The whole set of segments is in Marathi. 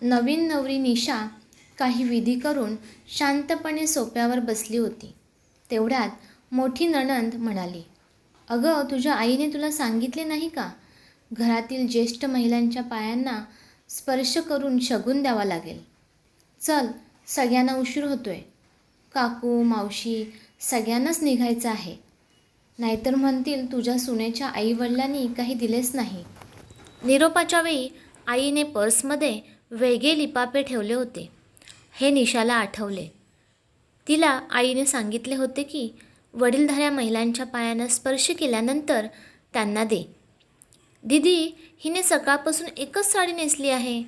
नवीन नवरी निशा काही विधी करून शांतपणे सोफ्यावर बसली होती. तेवढ्यात मोठी नणंद म्हणाली, "अगं, तुझ्या आईने तुला सांगितले नाही का? घरातील ज्येष्ठ महिलांच्या पायांना स्पर्श करून शगुन द्यावा लागेल. चल, सगळ्यांना उशीर होतोय. काकू, मावशी सगळ्यांनाच निघायचं आहे. नाहीतर म्हणतील तुझ्या सुनेच्या आईवडिलांनी काही दिलेच नाही." निरोपाच्या वेळी आईने पर्समध्ये वेगळे लिफाफे ठेवले होते. हे निशाला आठवले. तिला आईने सांगितले होते की वडीलधाऱ्या महिलांच्या पायांना स्पर्श केल्यानंतर त्यांना दे. "दीदी, हिने सकाळपासून एकच साडी नेसली आहे.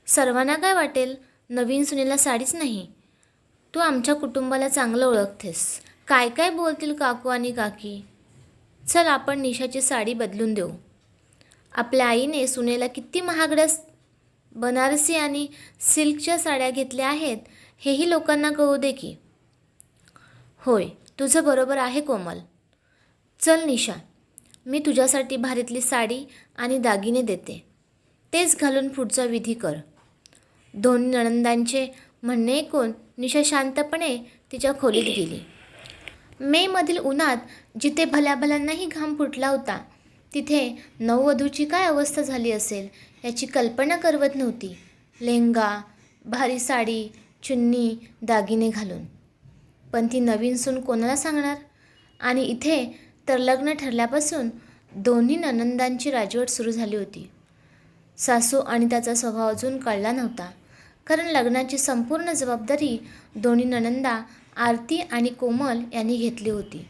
सर्वांना काय वाटेल? नवीन सुनेला साडीच नाही. तू आमच्या कुटुंबाला चांगलं ओळखतेस. काय काय बोलतील काकू आणि काकी. चल, आपण निशाची साडी बदलून देऊ. आपल्या आईने सुनेला किती महागड्या बनारसी आणि सिल्कच्या साड्या घेतल्या आहेत, हेही लोकांना कळू दे की." "होय, तुझं बरोबर आहे कोमल. चल निशा, मी तुझ्यासाठी भारीतली साडी आणि दागिने देते. तेच घालून पुढचा विधी कर." दोन नणंदांचे म्हणणे ऐकून निशा शांतपणे तिच्या खोलीत गेली. मेमधील उन्हात जिथे भल्याभल्यांनाही घाम फुटला होता, तिथे नववधूची काय अवस्था झाली असेल याची कल्पना करवत नव्हती. लेहंगा, भारी साडी, चुन्नी, दागिने घालून. पण ती नवीन सून कोणाला सांगणार? आणि इथे तर लग्न ठरल्यापासून दोन्ही नणंदांची राजवट सुरू झाली होती. सासू आणि त्याचा स्वभाव अजून कळला नव्हता, कारण लग्नाची संपूर्ण जबाबदारी दोन्ही नणंदा आरती आणि कोमल यांनी घेतली होती.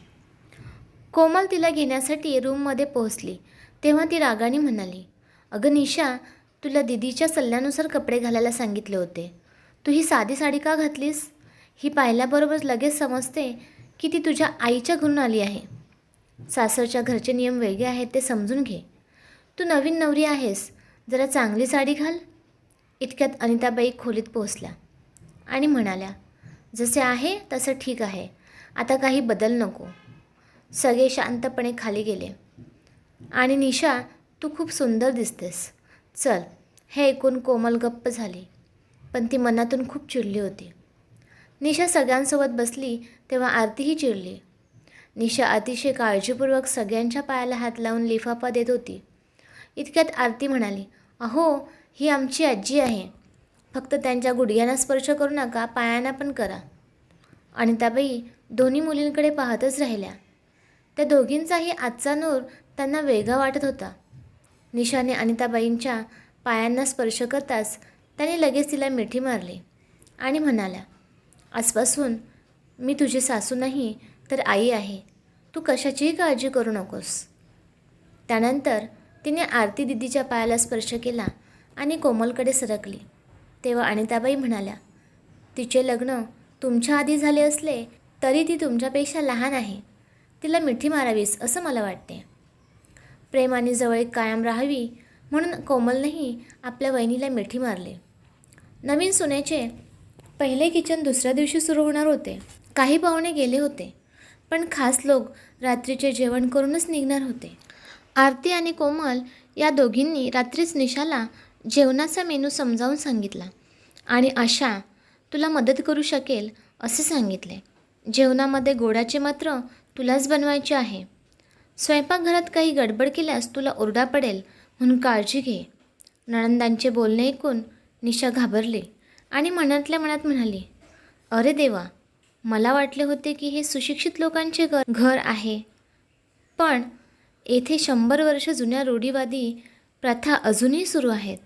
कोमल तिला घेण्यासाठी रूममध्ये पोहोचली तेव्हा ती रागाने म्हणाली, "अगं निशा, तुला दीदीच्या सल्ल्यानुसार कपडे घालायला सांगितले होते. तू ही साधी साडी का घातलीस? ही पाहिल्याबरोबर लगेच समजते की ती तुझ्या आईच्या घरून आली आहे. सासरच्या घरचे नियम वेगळे आहेत ते समजून घे. तू नवीन नवरी आहेस, जरा चांगली साडी घाल." इतक्यात अनिताबाई खोलीत पोहोचल्या आणि म्हणाल्या, "जसे आहे तसं ठीक आहे. आता काही बदल नको." सगळे शांतपणे खाली गेले. "आणि निशा, तू खूप सुंदर दिसतेस. चल." हे ऐकून कोमल गप्प झाली, पण ती मनातून खूप चिडली होती. निशा सगळ्यांसोबत बसली तेव्हा आरतीही चिडली. निशा अतिशय काळजीपूर्वक सगळ्यांच्या पायाला हात लावून लिफाफा देत होती. इतक्यात आरती म्हणाली, "अहो, ही आमची आजी आहे. फक्त त्यांच्या गुडघ्यांना स्पर्श करू नका, पायांना पण करा." अनिताबाई दोन्ही मुलींकडे पाहतच राहिल्या. त्या दोघींचाही आजचा नूर त्यांना वेगळा वाटत होता. निशाने अनिताबाईंच्या पायांना स्पर्श करताच त्याने लगेच तिला मिठी मारली आणि म्हणाल्या, "आजपासून मी तुझी सासू नाही तर आई आहे. तू कशाचीही काळजी करू नकोस." त्यानंतर तिने आरती दिदीच्या पायाला स्पर्श केला आणि कोमलकडे सरकली. तेव्हा अनिताबाई म्हणाल्या, "तिचे लग्न तुमच्या आधी झाले असले तरी ती तुमच्यापेक्षा लहान आहे. तिला मिठी मारावीस असं मला वाटते." प्रेम आणि जवळीक कायम राहावी म्हणून कोमलनेही आपल्या वहिनीला मिठी मारली. नवीन सुनेचे पहिले किचन दुसऱ्या दिवशी सुरू होणार होते. काही पाहुणे गेले होते, पण खास लोक रात्रीचे जेवण करूनच निघणार होते. आरती आणि कोमल या दोघींनी रात्रीच निशाला जेवणाचा मेनू समजावून सांगितला आणि आशा तुला मदत करू शकेल असे सांगितले. जेवणामध्ये गोडाचे मात्र तुलाच बनवायचे आहे. स्वयंपाकघरात काही गडबड केल्यास तुला ओरडा पडेल म्हणून काळजी घे. नणंदांचे बोलणे ऐकून निशा घाबरली आणि मनातल्या मनात म्हणाली, "अरे देवा, मला वाटले होते की हे सुशिक्षित लोकांचे घर आहे, पण येथे 100 वर्ष जुन्या रूढीवादी प्रथा अजूनही सुरू आहेत.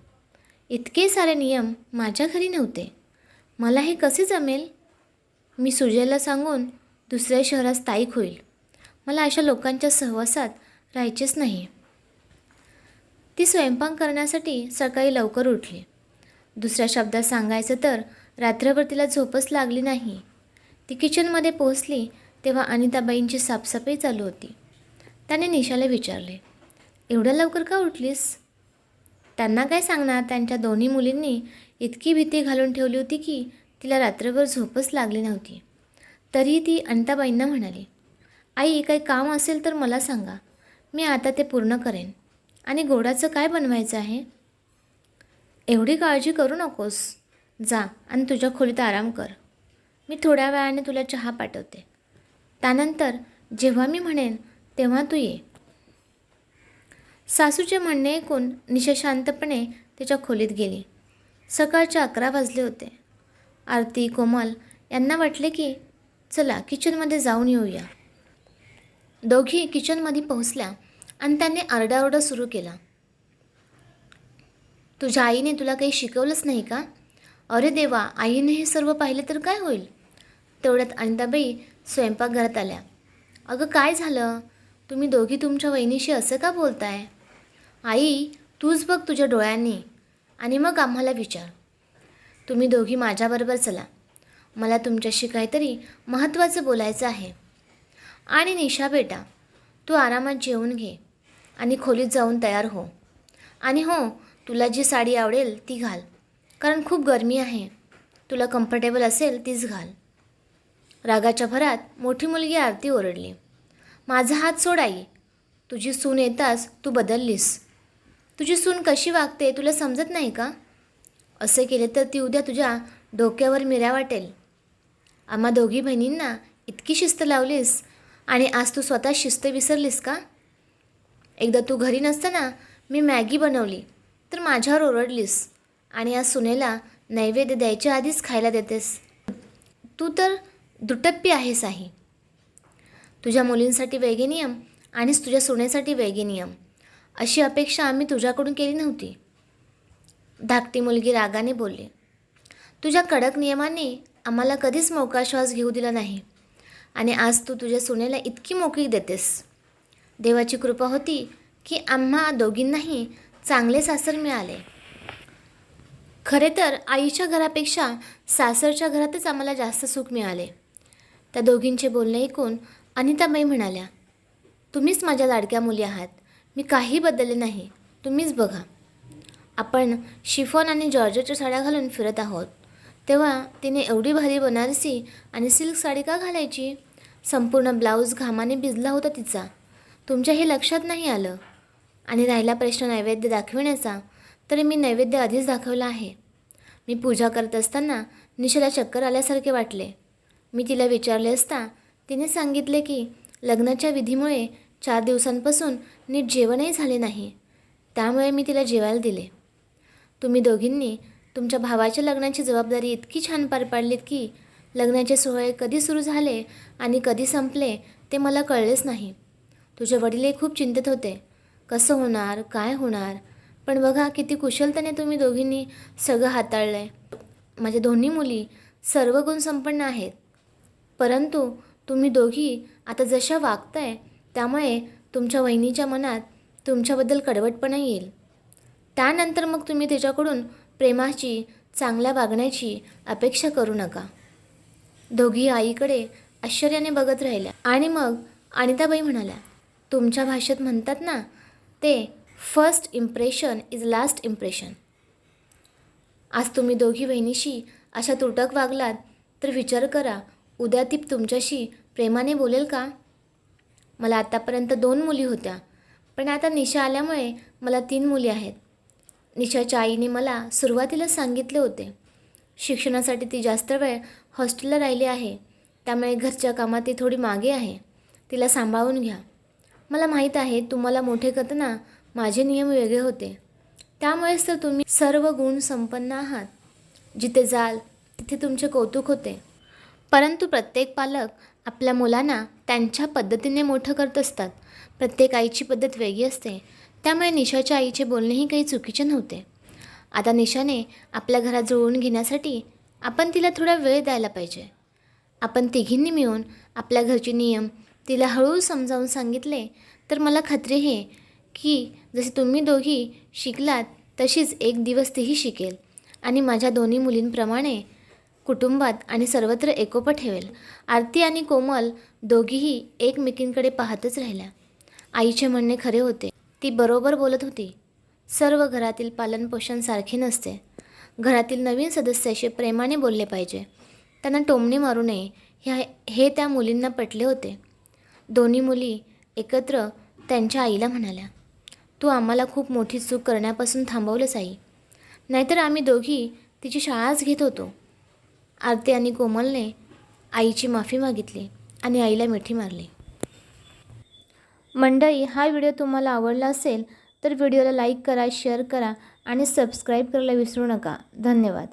इतके सारे नियम माझ्या घरी नव्हते. मला हे कसे जमेल? मी सुजयला सांगून दुसऱ्या शहरात स्थायिक होईल. मला अशा लोकांच्या सहवासात राहायचेच नाही." ती स्वयंपाक करण्यासाठी सकाळी लवकर उठली. दुसऱ्या शब्दात सांगायचं तर रात्रभर तिला झोपच लागली नाही. ती किचनमध्ये पोहोचली तेव्हा अनिताबाईंची साफसफाई चालू होती. त्याने निशाला विचारले, "एवढ्या लवकर का उठलीस?" त्यांना काय सांगणार, त्यांच्या दोन्ही मुलींनी इतकी भीती घालून ठेवली होती की तिला रात्रभर झोपच लागली नव्हती. तरी ती अनिताबाईंना म्हणाली, "आई, काही काम असेल तर मला सांगा. मी आता ते पूर्ण करेन. आणि गोडाचं काय बनवायचं आहे?" एवढी काळजी करू नकोस. जा आणि तुझ्या खोलीत आराम कर. मी थोड्या वेळाने तुला चहा पाठवते. त्यानंतर जेव्हा मी म्हणेन तेव्हा तू ये. सासूचे म्हणणे ऐकून निशा शांतपणे तिच्या खोलीत गेली. सकाळचे 11 वाजले होते. आरती, कोमल यांना वाटले की चला किचनमध्ये जाऊन येऊया. दोघी किचनमध्ये पोहोचल्या आणि त्यांनी आरडाओरडा सुरू केला. तुझ्या आईने तुला काही शिकवलंच नाही का? अरे देवा, आईने हे सर्व पाहिलं तर काय होईल? तेवढ्यात अनिताबाई स्वयंपाकघरात आल्या. अगं काय झालं? तुम्ही दोघी तुमच्या वहिनीशी असं का बोलताय? आई, तूच बघ तुझ्या डोळ्यांनी आणि मग आम्हाला विचार. तुम्ही दोघी माझ्याबरोबर चला. मला तुमच्याशी काहीतरी महत्त्वाचं बोलायचं आहे. आणि निशा बेटा, तू आरामात जेवून घे आणि खोलीत जाऊन तयार हो. आणि हो, तुला जी साडी आवडेल ती घाल, कारण खूप गरमी आहे. तुला कम्फर्टेबल असेल तीच घाल. रागाच्या भरात मोठी मुलगी आरती ओरडली. माझा हात सोड आई. तुझी सून येताच तू बदललीस. तुझी सून कशी वागते तुला समजत नाही का? असे केले तर ती उद्या तुझ्या डोक्यावर मिऱ्या वाटेल. आम्हा दोघी बहिणींना इतकी शिस्त लावलीस आणि आज तू स्वतः शिस्त विसरलीस का? एकदा तू घरी नसताना मी मॅगी बनवली तर माझ्यावर ओरडलीस आणि आज सुनेला नैवेद्य द्यायच्या आधीच खायला देतेस. तू तर दुटप्पी आहेस आई. तुझ्या मुलींसाठी वेगळे नियम आणि तुझ्या सुनेसाठी वेगळे नियम, अशी अपेक्षा आम्ही तुझ्याकडून केली नव्हती. धाकटी मुलगी रागाने बोलली. तुझ्या कडक नियमांनी आम्हाला कधीच मोकळा श्वास घेऊ दिला नाही आणि आज तू तुझ्या सुनेला इतकी मोकळीक देतेस. देवाची कृपा होती की आम्हा दोघींनाही चांगले सासर मिळाले. खरे तर आईच्या घरापेक्षा सासरच्या घरातच आम्हाला जास्त सुख मिळाले. त्या दोघींचे बोलणे ऐकून अनिताबाई म्हणाल्या, तुम्हीच माझ्या लाडक्या मुली आहात. मी काही बदलले नाही. तुम्हीच बघा, आपण शिफॉन आणि जॉर्जेटच्या साड्या घालून फिरत आहोत, तेव्हा तिने एवढी भारी बनारसी आणि सिल्क साडी का घालायची? संपूर्ण ब्लाऊज घामाने भिजला होता तिचा. तुमच्या हे लक्षात नाही आलं. आणि राहिला प्रश्न नैवेद्य दाखविण्याचा, तर मी नैवेद्य आधीच दाखवला आहे. मी पूजा करत असताना निशाला चक्कर आल्यासारखे वाटले. मी तिला विचारले असता तिने सांगितले की लग्नाच्या विधीमुळे 4 दिवसांपासून नीट जेवणही झाले नाही, त्यामुळे मी तिला जेवायला दिले. तुम्ही दोघींनी तुमच्या भावाच्या लग्नाची जबाबदारी इतकी छान पार पाडलीत की लग्नाचे सोहळे कधी सुरू झाले आणि कधी संपले ते मला कळलेच नाही. तुझे वडीलही खूप चिंतित होते, कसं होणार, काय होणार. पण बघा किती कुशलतेने तुम्ही दोघींनी सगळं हाताळलं आहे. माझ्या दोन्ही मुली सर्व गुण संपन्न आहेत, परंतु तुम्ही दोघी आता जशा वागताय त्यामुळे तुमच्या वहिनीच्या मनात तुमच्याबद्दल कडवटपणा येईल. त्यानंतर मग तुम्ही तिच्याकडून प्रेमाची, चांगल्या वागण्याची अपेक्षा करू नका. दोघी आईकडे आश्चर्याने बघत राहिल्या आणि मग अनिताबाई म्हणाल्या, तुमच्या भाषेत म्हणतात ना ते first impression is last impression. आज तुम्ही दोघी बहिणीशी अशा तुटक वागलात तर विचार करा, उद्या ती तुमच्याशी प्रेमाने बोलेल का? मला आतापर्यंत 2 मुली होत्या, पण आता निशा आल्यामुळे मला 3 मुली आहेत. निशाच्या आईने मला सुरुवातीला सांगितले होते, शिक्षणासाठी ती जास्त वेळ हॉस्टेलला राहिली आहे, त्यामुळे घरच्या कामात ती थोडी मागे आहे. तिला सांभाळून घ्या. मला माहीत आहे तुम्हाला मोठे करताना माझे नियम वेगळे होते, त्यामुळेच तर तुम्ही सर्व गुण संपन्न आहात. जिथे जाल तिथे तुमचे कौतुक होते. परंतु प्रत्येक पालक आपल्या मुलांना त्यांच्या पद्धतीने मोठं करत असतात. प्रत्येक आईची पद्धत वेगळी असते, त्यामुळे निशाच्या आईचे बोलणेही काही चुकीचे नव्हते. आता निशाने आपल्या घरात जुळवून घेण्यासाठी आपण तिला थोडा वेळ द्यायला पाहिजे. आपण तिघींनी मिळून आपल्या घरचे नियम तिला हळूहळू समजावून सांगितले तर मला खात्री आहे की जसे तुम्ही दोघी शिकलात तशीच एक दिवस तीही शिकेल आणि माझ्या दोन्ही मुलींप्रमाणे कुटुंबात आणि सर्वत्र एकोपा ठेवेल. आरती आणि कोमल दोघीही एकमेकींकडे पाहतच राहिल्या. आईचे म्हणणे खरे होते. ती बरोबर बोलत होती. सर्व घरातील पालनपोषण सारखे नसते. घरातील नवीन सदस्याशी प्रेमाने बोलले पाहिजे, त्यांना टोमणे मारू नये हे त्या मुलींना पटले होते. दोन्ही मुली एकत्र त्यांच्या आईला म्हणाल्या, तू आम्हाला खूप मोठी चूक करण्यापासून थांबवलंस आई. नाहीतर आम्ही दोघी तिची शाळाच घेत होतो. आरती आणि कोमलने आईची माफी मागितली आणि आईला मिठी मारली. मंडळी, हा व्हिडिओ तुम्हाला आवडला असेल तर व्हिडिओला लाईक करा, शेअर करा आणि सबस्क्राईब करायला विसरू नका. धन्यवाद.